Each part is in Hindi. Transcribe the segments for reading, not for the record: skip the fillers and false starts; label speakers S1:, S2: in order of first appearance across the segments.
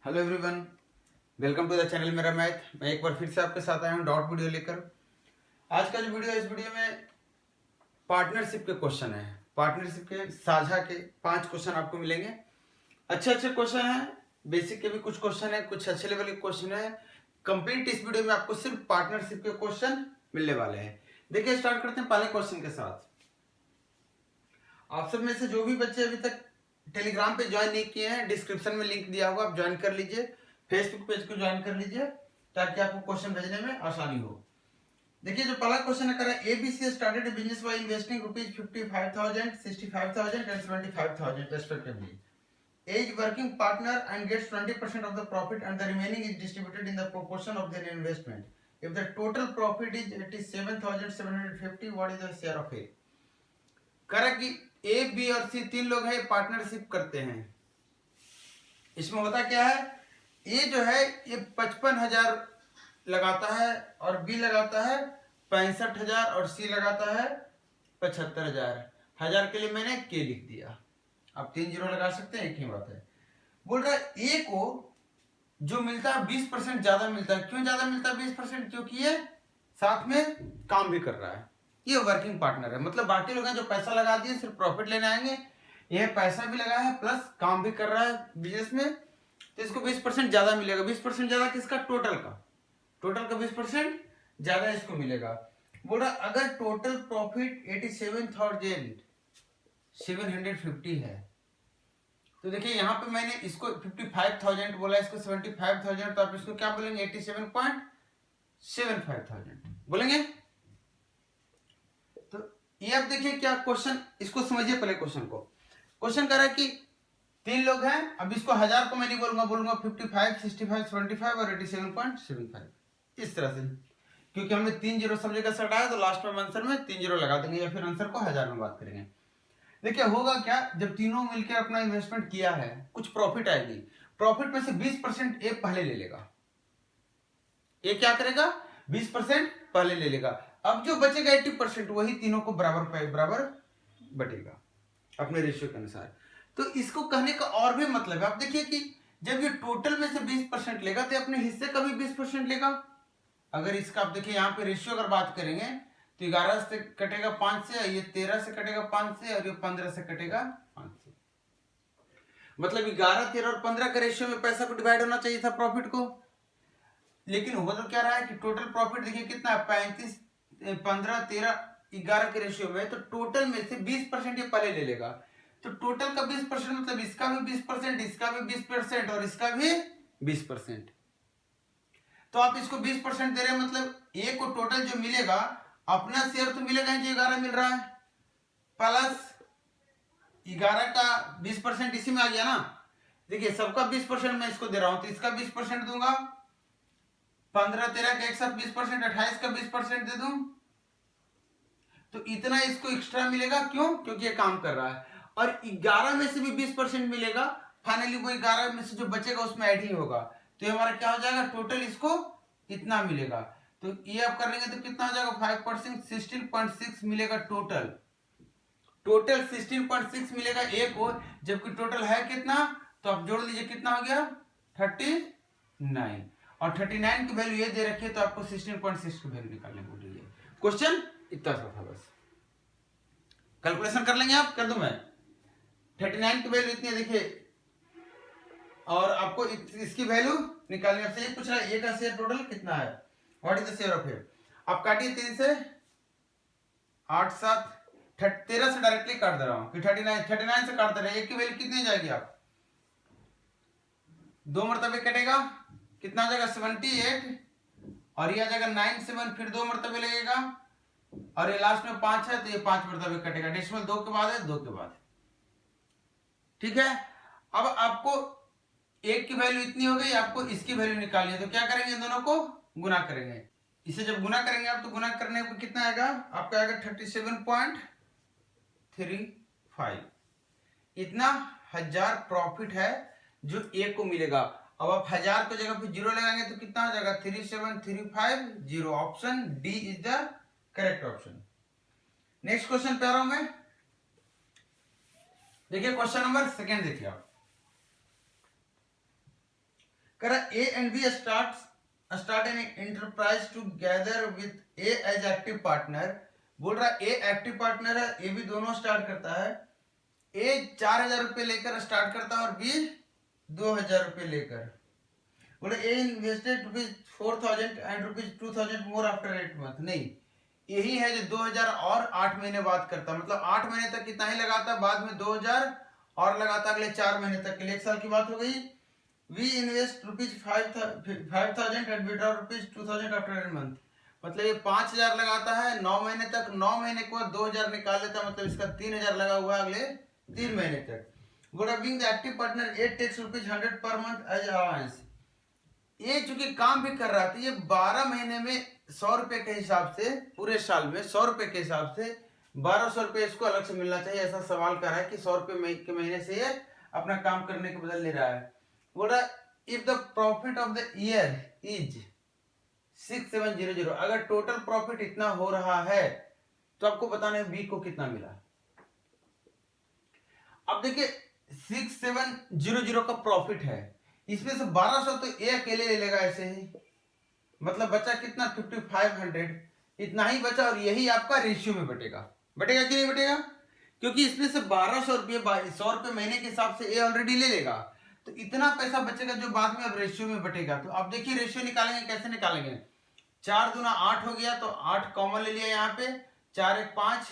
S1: Hello everyone, welcome to the channel मेरा मैथ। मैं एक बार फिर से आपके साथ आया हूँ डॉट वीडियो लेकर। आज का जो वीडियो है, इस वीडियो में पार्टनरशिप के क्वेश्चन है। पार्टनरशिप के साझा के 5 क्वेश्चन आपको मिलेंगे। अच्छे क्वेश्चन हैं, बेसिक के भी कुछ क्वेश्चन है, कुछ अच्छे लेवल के क्वेश्चन है। कंप्लीट इस वीडियो में आपको सिर्फ पार्टनरशिप के क्वेश्चन मिलने वाले हैं। देखिए, स्टार्ट करते हैं पहले क्वेश्चन के साथ। आप सब में से जो भी बच्चे अभी तक टेलीग्राम पे ज्वाइन नहीं किए हैं, डिस्क्रिप्शन में लिंक दिया होगा, आप ज्वाइन कर लीजिए। फेसबुक पेज को ज्वाइन कर लीजिए ताकि आपको क्वेश्चन भेजने में आसानी हो। देखिए, जो पहला क्वेश्चन है, करा ABC started a business by investing ₹55,000, 65,000 and 75,000 respectively. A is working partner and gets 20% of the profit and the remaining is distributed in the proportion of their investment. If the total profit is 87,750, what is the share of A? करा कि ए, बी और सी 3 लोग हैं, पार्टनरशिप करते हैं। इसमें होता क्या है, ए जो है ये 55,000 लगाता है और बी लगाता है 65,000 और सी लगाता है 75,000। 1000 के लिए मैंने के लिख दिया। आप 3 जीरो लगा सकते हैं, एक ही बात है। बोल रहा है ए को जो मिलता है 20% ज्यादा मिलता है। क्यों ज्यादा मिलता है 20%? क्योंकि ये साथ में काम भी कर रहा है। ये वर्किंग पार्टनर है। मतलब बाकी लोग हैं जो पैसा लगा दिए, सिर्फ प्रॉफिट लेने आएंगे। ये पैसा भी लगाया है प्लस काम भी कर रहा है बिजनेस में, तो इसको 20% ज्यादा मिलेगा। 20% ज्यादा किसका? टोटल का। टोटल का 20% ज्यादा इसको मिलेगा। बोल रहा अगर टोटल प्रॉफिट 87,750 है, तो देखिए यहाँ पे मैंने इसको 55,000 बोला, इसको 75,000, तो आप इसको क्या बोलेंगे? 87,75,000 बोलेंगे। तो ये आप देखिए क्या क्वेश्चन, इसको समझिए पहले क्वेश्चन को। क्वेश्चन कर रहा है कि 3 लोग हैं। अब इसको 1000 को मैं नहीं बोलूंगा, 55, 65, 75 और 87.75 इस तरह से, क्योंकि हमने 3 जीरो सब जगह से हटाया, तो लास्ट में आंसर में 3 जीरो लगा देंगे या फिर आंसर को 1000 में बात करेंगे। देखिए होगा क्या, जब तीनों मिलकर अपना इन्वेस्टमेंट किया है, कुछ प्रॉफिट आएगी। प्रॉफिट में से 20% ए पहले ले लेगा। ए क्या करेगा? 20% पहले ले लेगा। अब जो बचेगा 80% वही तीनों को बराबर बटेगा अपने रेशियो के अनुसार। तो इसको कहने का और भी मतलब है, आप देखिए कि जब ये टोटल में से 20% लेगा तो अपने हिस्से का भी 20% लेगा। अगर इसका आप देखिए यहाँ पे रेशियो अगर बात करेंगे तो 11 से कटेगा 5 से, ये 13 से कटेगा 5 से, और ये 15 से कटेगा 5 से। मतलब 11, 13 और 15 के रेशियो में पैसा को डिवाइड होना चाहिए था प्रॉफिट को। लेकिन हो तो क्या रहा है कि टोटल प्रॉफिट देखिए कितना है, 35, 15, 13, 11 के रेशियो में। तो टोटल में से 20% ये पहले ले लेगा। तो टोटल का 20% मतलब इसका भी 20%, इसका भी 20% और इसका भी 20%। तो आप इसको 20% दे रहे हैं, मतलब ए को टोटल जो मिलेगा अपना शेयर तो मिलेगा जो 11 मिल रहा है, प्लस 11 का 20% इसी में आ गया ना। देखिए सबका 20% मैं इसको दे रहा हूं, तो इसका 20% दूंगा। 15, 13 का एक साथ 20%, 28 का 20% दे दूं, तो इतना इसको एक्स्ट्रा मिलेगा। क्यों? क्योंकि ये काम कर रहा है। और 11 में से भी 20% मिलेगा। फाइनली वो 11 में से जो बचेगा उसमें ऐड ही होगा, तो ये हमारा क्या हो जाएगा? टोटल इसको इतना मिलेगा। तो ये आप कर लेंगे तो कितना हो जाएगा? 5%, 16.6 मिलेगा टोटल। टोटल 16.6 मिलेगा ए को, जबकि टोटल है कितना? तो आप जोड़ लीजिए कितना हो गया? 39। और 39 की वैल्यू ये दे रखी है, तो आपको 16.6 की वैल्यू निकालने बोल रही है। क्वेश्चन इतना सा था, बस कैलकुलेशन कर लेंगे आप, कर दूं मैं। 39 की वैल्यू इतनी है देखिए, और आपको इसकी वैल्यू निकालनी है। आपसे ये पूछ रहा है ए का शेयर टोटल कितना है, what is the share of A. आप काटिए 3 से 8, 7, 13 से डायरेक्टली काट दे रहा हूं कि 39 से काट दे रहे हैं। ए की वैल्यू कितनी जाएगी? आप 2 मरतबे कटेगा, कितना हो जाएगा? 78, और ये आ जाएगा 97, फिर 2 मरतबे लगेगा, और ये लास्ट में 5 है, तो ये 5 मरतबे कटेगा। डेसिमल 2 के बाद है, 2 के बाद। ठीक है, अब आपको एक की वैल्यू इतनी हो गई, आपको इसकी वैल्यू निकालनी है। तो क्या करेंगे? दोनों को गुना करेंगे। इसे जब गुना करेंगे आप, तो गुना करने पर कितना आएगा? आपका आएगा 37.35। इतना 1000 प्रॉफिट है जो ए को मिलेगा। अब आप 1000 की जगह पे जीरो लगाएंगे तो कितना हो जाएगा? 37,350। Option D is the correct option. Next question पे आ रहा हूं मैं। देखिए क्वेश्चन नंबर 2 देखिए आप। कह रहा A and B start an enterprise together with a as active partner. बोल रहा है ए एक्टिव पार्टनर है, ए भी दोनों स्टार्ट करता है। ए 4,000 रुपये लेकर स्टार्ट करता है और बी 2,000 रुपये लेकर। बोले A invested ₹4,000 and ₹2,000 more after 8 month. नहीं, यही है जो 2,000 और 8 महीने बाद करता, मतलब 8 महीने तक कितना ही लगाता, बाद में 2,000 और लगाता अगले 4 महीने तक के लिए। 1 साल की बात हो गई। We invest ₹5,000 and withdraw ₹2,000 after 8 month. मतलब ये 5,000 लगाता है 9 महीने तक, 9 महीने के बाद 2,000 निकाल लेता, मतलब इसका 3,000 लगा हुआ है अगले 3 महीने तक। Being the active partner A takes ₹100 per month as allowance. ये चूंकि काम भी कर रहा था, ये 12 महीने में 100 रुपए के हिसाब से, पूरे साल में 100 रुपए के हिसाब से 1,200 रुपए इसको अलग से मिलना चाहिए। ऐसा सवाल कर रहा है कि 100 रुपए के महीने से ये अपना काम करने के बदल ले रहा है। बोल रहा if the profit of the year is 6,700, अगर टोटल प्रॉफिट इतना हो रहा है तो आपको बताना है बी को कितना मिला। अब देखिए 6,700 का प्रॉफिट है, इसमें से 1,200 तो ए अकेले ले लेगा ऐसे ही, मतलब बचा कितना 5,500, इतना ही बचा। और यही आपका रेशियो में बटेगा कि नहीं बटेगा, क्योंकि इसमें से 1,200 रुपये 100 रुपये महीने के हिसाब से ए ऑलरेडी ले लेगा, तो इतना पैसा बचेगा जो बाद में अब रेशियो में बटेगा। तो अब देखिए रेशियो निकालेंगे, कैसे निकालेंगे। 4 दूना 8 हो गया, तो 8 कॉमन ले लिया यहाँ पे, 4 1 5,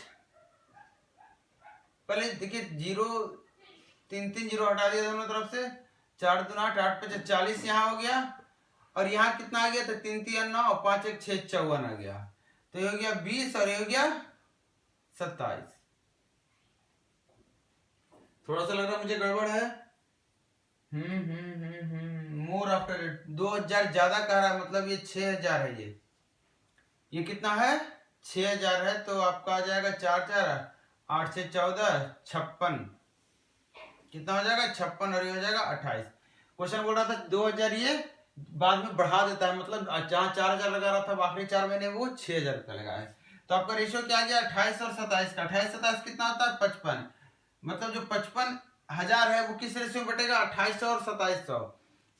S1: पहले देखिए 0 3 0 हटा दिया दोनों तरफ से, 4 दूना 8, 8 5 40 यहाँ हो गया, और यहाँ कितना आ गया, तो 3 3 9 और 5 1 6 54 आ गया, तो ये हो गया 20 और ये हो गया 27। थोड़ा सा लग रहा मुझे गड़बड़ है। मोर आफ्टर 2,000 ज्यादा कह रहा है, मतलब ये 6,000 है, ये कितना है 6,000 है, तो आपका आ जाएगा 4 4 8 6 14 56, कितना हो जाएगा 56, और ये हो जाएगा 28। क्वेश्चन बोल रहा था 2,000 ये बाद में बढ़ा देता है, मतलब जहाँ 4,000 लगा रहा था आखिरी 4 महीने वो 6,000 रुपया लगा है। तो आपका रेशियो क्या आ गया 28 और 27 का। 28 27 कितना होता है 55, मतलब जो 55,000 है वो किस रेशियो में बटेगा 2800 और 2700,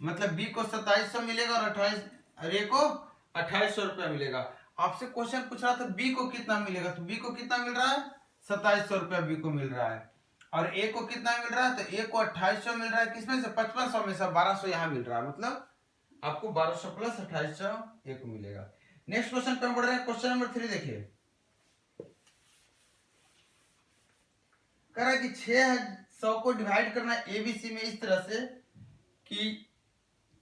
S1: मतलब बी को 2700 मिलेगा और 28 को 2800 रुपया मिलेगा। आपसे क्वेश्चन पूछ रहा था बी को कितना मिलेगा, तो बी को कितना मिल रहा है 2700 रुपया बी को मिल रहा है, और ए को कितना मिल रहा है, तो ए को 2800 मिल रहा है, किसमें से 5500 में से 1,200 यहाँ मिल रहा है, मतलब आपको 1,200 प्लस 2800 ए को मिलेगा। नेक्स्ट क्वेश्चन पर बढ़ रहे हैं, क्वेश्चन नंबर 3 देखिए। कह रहा है कि 600 को डिवाइड करना है एबीसी में इस तरह से कि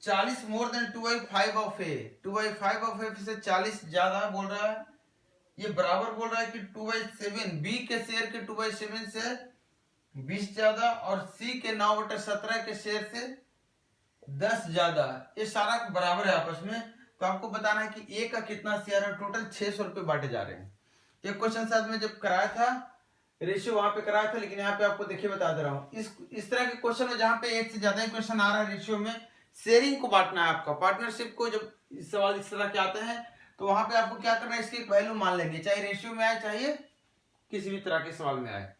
S1: 40 more than 2/5 of A, 2/5 of A से 40 ज्यादा बोल रहा है, ये बराबर बोल रहा है कि 2/7 बी के शेयर के 2/7 से 20 ज्यादा, और सी के 9/17 के शेयर से 10 ज्यादा, ये सारा बराबर है आपस में। तो आपको बताना है कि ए का कितना शेयर है, टोटल 600 रुपये बांटे जा रहे हैं। ये क्वेश्चन साथ में जब कराया था रेशियो वहां पे कराया था, लेकिन यहाँ पे आपको देखिए बता दे रहा हूँ, इस तरह के क्वेश्चन में जहाँ पे एक से ज्यादा ही क्वेश्चन आ रहा है रेशियो में, शेयरिंग को बांटना है आपका, पार्टनरशिप को जब सवाल इस तरह के आते हैं तो वहां पे आपको क्या करना है, इसकी एक वैल्यू मान लेंगे, चाहे रेशियो में आए चाहे किसी भी तरह के सवाल में आए।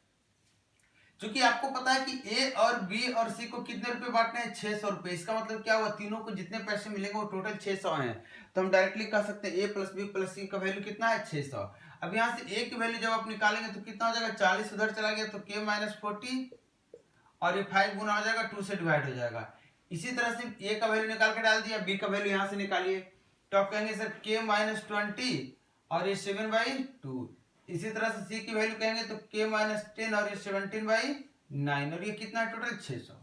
S1: क्योंकि आपको पता है कि ए और बी और सी को कितने रुपए बांटने हैं 600 रुपए, इसका मतलब क्या हुआ तीनों को जितने पैसे मिलेंगे वो टोटल 600 हैं, तो हम डायरेक्टली कह सकते हैं ए प्लस बी प्लस सी का वैल्यू कितना है 600। अब यहाँ से ए की वैल्यू जब आप निकालेंगे तो कितना हो जाएगा 40 उधर चला गया तो k माइनस 40, और ये 5 गुना हो जाएगा 2 से डिवाइड हो जाएगा। इसी तरह से ए का वैल्यू निकाल के डाल दिया, बी का वैल्यू यहाँ से निकालिए, तो आप कहेंगे सर k माइनस 20 और ये 7/2। इसी तरह से सी की वैल्यू कहेंगे तो k माइनस 10 और ये 17/9, और ये कितना है टोटल 600।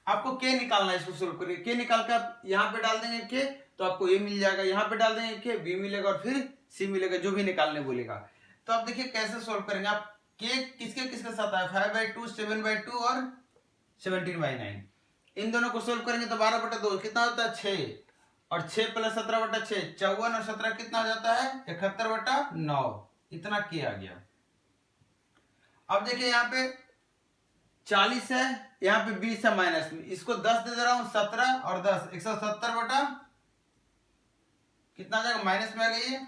S1: आपको के निकालना है, इसको सोल्व करिए, के निकाल कर आप यहाँ पे डाल देंगे के तो आपको ए मिल जाएगा, यहाँ पे डाल देंगे के बी मिलेगा और फिर सी मिलेगा, जो भी निकालने बोलेगा। तो आप देखिए कैसे सोल्व करेंगे आप, के किसके किसके साथ आया 5/2 7/2 और 17/9, इन दोनों को सोल्व करेंगे तो 12/2 कितना होता है 6, और 6 प्लस 17/6 54, और 17 कितना हो जाता है 71/9, इतना के आ गया। अब देखिए यहाँ पे 40 है, यहाँ पे 20 है माइनस में, इसको 10 दे रहा हूं 17 और 10 170 कितना आ जाएगा माइनस में आ गई है।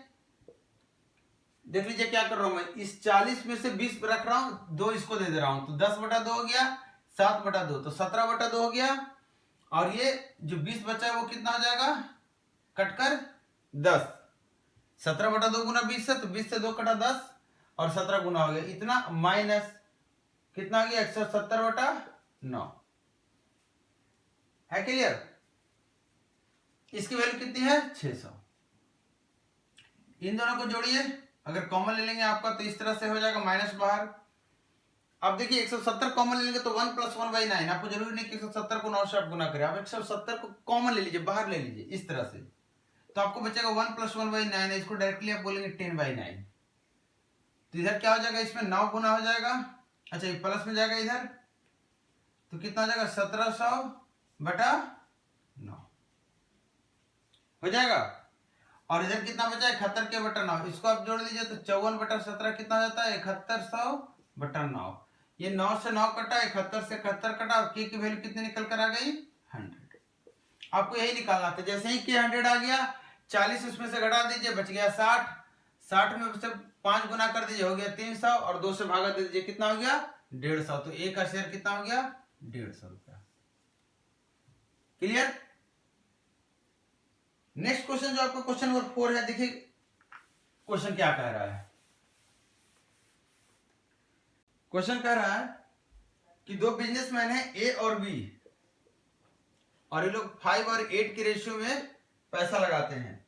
S1: देख लीजिए क्या कर रहा हूं मैं, इस 40 में से 20 रख रहा हूं, 2 इसको दे रहा हूं, तो 10/2 हो गया, 7/2 तो 17/2 हो गया, और ये जो 20 बचा है वो कितना हो जाएगा, कटकर 10। 17/2 गुना 20 से, तो 20 से 2 कटा 10 और 17 गुना हो गया इतना, माइनस कितना हो गया 170/9। है क्लियर? इसकी वैल्यू कितनी है 600। इन दोनों को जोड़िए, अगर कॉमन ले लेंगे आपका तो इस तरह से हो जाएगा माइनस बाहर। अब देखिए 170 कॉमन ले लेंगे तो 1 + 1/9। आपको जरूरी नहीं कि 170 को 9 से आप गुना करें, आप 170 को कॉमन ले लीजिए, बाहर ले लीजिए इस तरह से, तो आपको बचेगा 1 + 1/9 है। इसको डायरेक्टली आप बोलेंगे 10/9। तो इधर क्या हो जाएगा, इसमें 9 गुना हो जाएगा, अच्छा ये प्लस में जाएगा इधर, तो कितना हो जाएगा 1700/9 हो जाएगा। और इधर कितना बचा है 71/9, इसको आप जोड़ लीजिए तो 54/17 कितना हो जाता है 7100/9। ये 9 से 9 कटा, 71 से 71 कटा, और के की वैल्यू कितनी निकल कर आ गई 100। आपको यही निकालना था। जैसे ही के 100 आ गया, 40 उसमें से घटा दीजिए, बच गया 60। 60 में से 5 गुना कर दीजिए, हो गया 300, और 2 से भागा दे दीजिए, कितना हो गया 150। तो एक का शेयर कितना हो गया 150 रुपया। क्लियर? नेक्स्ट क्वेश्चन जो आपका क्वेश्चन नंबर 4 है, देखिए क्वेश्चन क्या कह रहा है। क्वेश्चन कह रहा है कि दो बिजनेसमैन हैं ए और बी, और ये लोग 5 और 8 के रेशियो में पैसा लगाते हैं।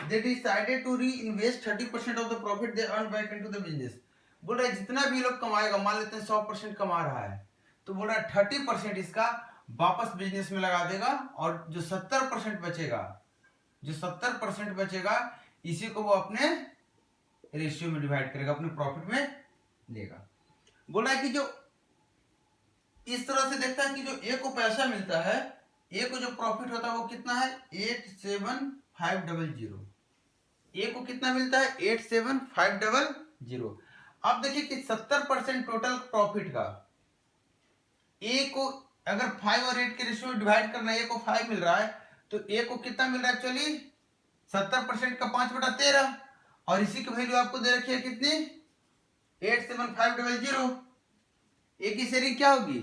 S1: They decided to reinvest 30% of the profit they earned back into the business। बोल रहा है जितना भी लोग कमाएगा, मान लेते हैं 100% कमा रहा है, तो बोल रहा है 30% इसका वापस बिजनेस में लगा देगा, और जो 70% बचेगा, जो 70% बचेगा, इसी को वो अपने रेशियो में डिवाइड करेगा, अपने प्रॉफिट में लेगा। बोल रहा है कि जो इस तरह से देखता है कि जो ए को पैसा मिलता है, ए को जो प्रॉफिट होता है वो कितना है 87500। ए को कितना मिलता है 87500। अब देखिए कि 70% टोटल प्रॉफिट का ए को अगर 5 और 8 के रेशियो में डिवाइड करना है, ए को 5 मिल रहा है, तो ए को कितना मिल रहा है एक्चुअली 70% का 5/13, और इसी की वैल्यू आपको दे रखी है कितनी 87500। ए की शेयरिंग क्या होगी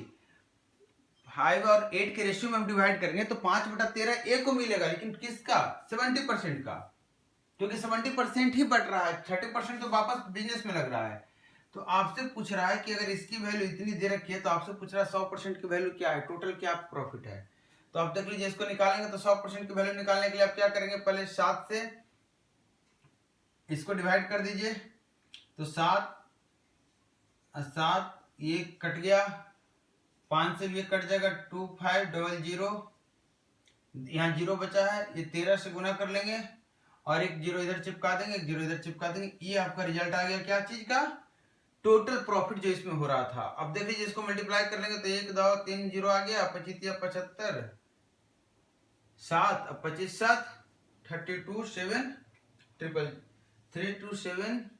S1: 5 और 8 के रेशियो में हम डिवाइड करेंगे तो 5/13 ए को मिलेगा, लेकिन किसका 70% का, क्योंकि 70% ही बट रहा है, 30% तो वापस बिजनेस में लग रहा है। तो आपसे पूछ रहा है कि अगर इसकी वैल्यू इतनी दे रखी है, तो आपसे पूछ रहा है 100% की वैल्यू क्या है, टोटल क्या प्रॉफिट है। तो आप देख लीजिए, इसको निकालेंगे तो 100% की वैल्यू निकालने के लिए आप क्या करेंगे, पहले 7 से इसको डिवाइड कर दीजिए, तो 7 ये कट गया, 5 से भी कट जाएगा 2500, यहाँ 0 बचा है, ये 13 से गुना कर लेंगे, और एक 0 इधर चिपका देंगे, एक 0 इधर चिपका देंगे। ये आपका रिजल्ट आ गया क्या चीज का, टोटल प्रॉफिट जो इसमें हो रहा था। अब देख लीजिए, इसको मल्टीप्लाई कर लेंगे तो 1 2 3 0 आ गया, 25 75 7 25 7 32 7 327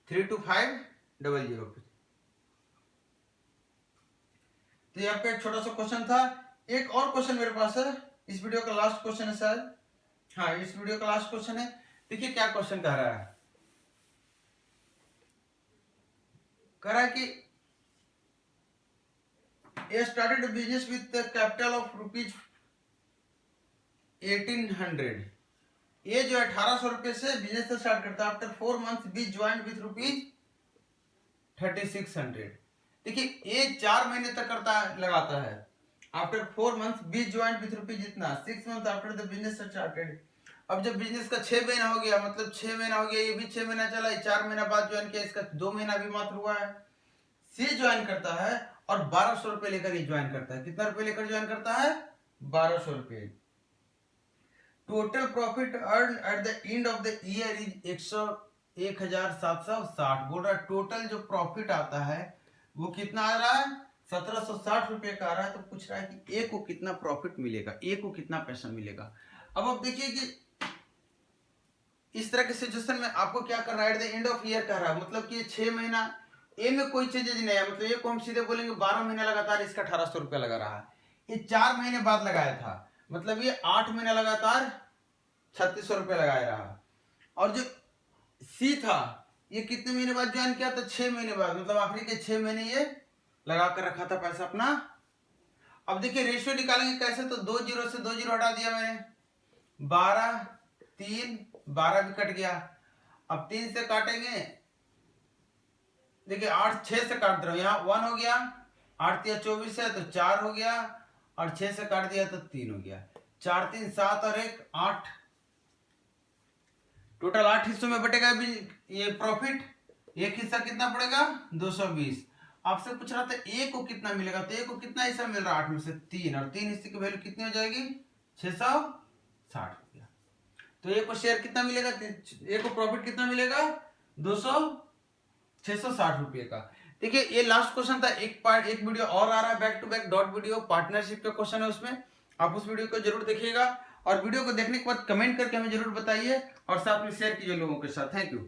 S1: 32500। तो यहाँ पे एक छोटा सा क्वेश्चन था। एक और क्वेश्चन मेरे पास है, इस वीडियो का लास्ट क्वेश्चन है शायद, हाँ इस वीडियो का लास्ट क्वेश्चन है। देखिए क्या क्वेश्चन कह रहा है, कह रहा है कि A started a business with capital of ₹1800। ये जो 1800 रुपए से बिजनेस स्टार्ट करता है। After 4 months be joint with ₹3600। देखिए ये 4 महीने तक लगाता है। After 4 months be joint with rupees जितना 6 month after the business started. अब जब बिजनेस का 6 महीना हो गया, मतलब 6 महीना हो गया, ये भी 6 महीना चला, 4 महीना बाद ज्वाइन किया, इसका 2 महीना भी मात्र हुआ है। सी ज्वाइन करता है और 1200 रुपए लेकर ये ज्वाइन करता है। कितना रुपए लेकर ज्वाइन करता है 1200 रुपए। Total profit earn at the end of the year is 1760। बोल रहा है टोटल जो प्रॉफिट आता है वो कितना आ रहा है 1760 रुपए का आ रहा है। तो पूछ रहा है कि ए को कितना प्रॉफिट मिलेगा, ए को कितना पैसा मिलेगा। अब आप देखिए कि इस तरह के सिचुएशन में आपको क्या कर रहा है, at the end of year कह रहा है, मतलब कि 6 महीना ए में कोई चेंजेज नहीं है, मतलब ए को हम सीधे बोलेंगे 12 महीना लगातार इसका 1800 रुपया लगा रहा है। ये 4 महीने बाद लगाया था, मतलब ये 8 महीना लगातार 3600 रुपया लगाया रहा। और जो सी था ये कितने महीने बाद ज्वाइन किया था 6 महीने बाद, मतलब आखिरी के 6 महीने ये लगा कर रखा था पैसा अपना। अब देखिए रेशियो निकालेंगे कैसे, तो 2 जीरो से 2 जीरो हटा दिया मैंने, 12 3 12 भी कट गया। अब 3 से काटेंगे, देखिए 8 6 से काट रहा हूं, यहाँ 1 हो गया, 8 3 24 है तो 4 हो गया, और 6 से काट दिया तो 3 हो गया। 4 3 7 और 1 8, टोटल 8 हिस्सों में बटेगा ये प्रॉफिट। एक हिस्सा कितना पड़ेगा 220। आपसे पूछ रहा था ए को कितना मिलेगा, तो ए को कितना हिस्सा मिल रहा है 8 में से 3, और 3 हिस्से की वैल्यू कितनी हो जाएगी 660 रुपया। तो ए को शेयर कितना मिलेगा, ए को प्रॉफिट कितना मिलेगा 660 रुपये का। देखिए ये लास्ट क्वेश्चन था, एक वीडियो और आ रहा है back to back dot video, partnership का क्वेश्चन है, उसमें आप उस वीडियो को जरूर देखिएगा, और वीडियो को देखने के बाद कमेंट करके हमें जरूर बताइए, और साथ में शेयर कीजिए लोगों के साथ। Thank you.